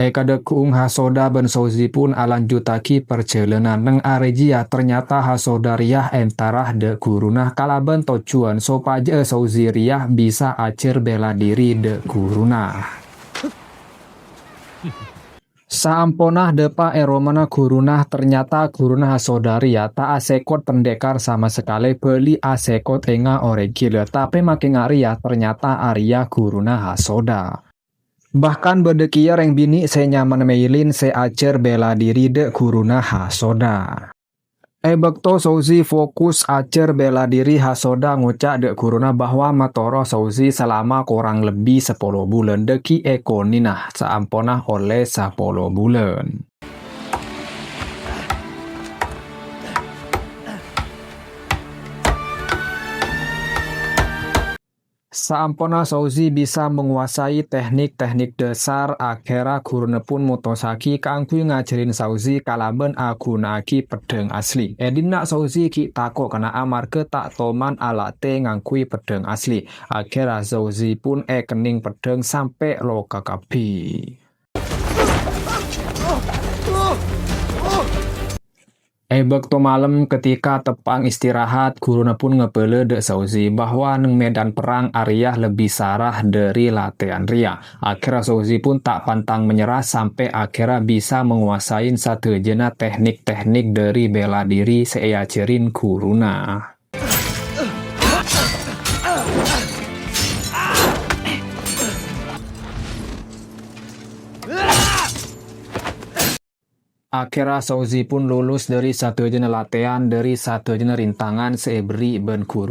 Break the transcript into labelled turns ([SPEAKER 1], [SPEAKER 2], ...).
[SPEAKER 1] Kadekung hasoda ben Souzi pun alanjutaki perjalanan neng Arejia ternyata hasodariah entarah de gurunah kalaban tujuan sopaja Souzi riah bisa acer bela diri de gurunah. Saamponah depa eromana gurunah ternyata gurunah hasodaria tak asekot pendekar sama sekali beli asekot enga oregile tapi makin Arya ternyata Arya gurunah hasoda. Bahkan bedekia reng bini senyaman meilin se acer bela diri de gurunah hasoda. Bekto Souzi fokus acer bela diri hasoda ngucak de guruna bahwa matoro Souzi selama kurang lebih 10 bulan deki ekoninah seamponah oleh 10 bulan. Sampona Souzi bisa menguasai teknik-teknik dasar akhirnya gurune pun mutosaki kangku ngajarin Souzi kalaben agunaki pedang asli. Edina Souzi ki tako kena amarga tak toman alate ngangkui pedang asli. Akhirnya Souzi pun kening pedang sampai lo kakabi. Bekto malam ketika tepang istirahat, guruna pun ngebele de Souzi bahwa neng medan perang Arya lebih sarah dari latihan Ria. Akhirnya Souzi pun tak pantang menyerah sampai akhirnya bisa menguasai satu jena teknik-teknik dari bela diri seajarin guruna. Akhirnya Souzi pun lulus dari satu jenis latihan dari satu jenis rintangan seberi ben guru.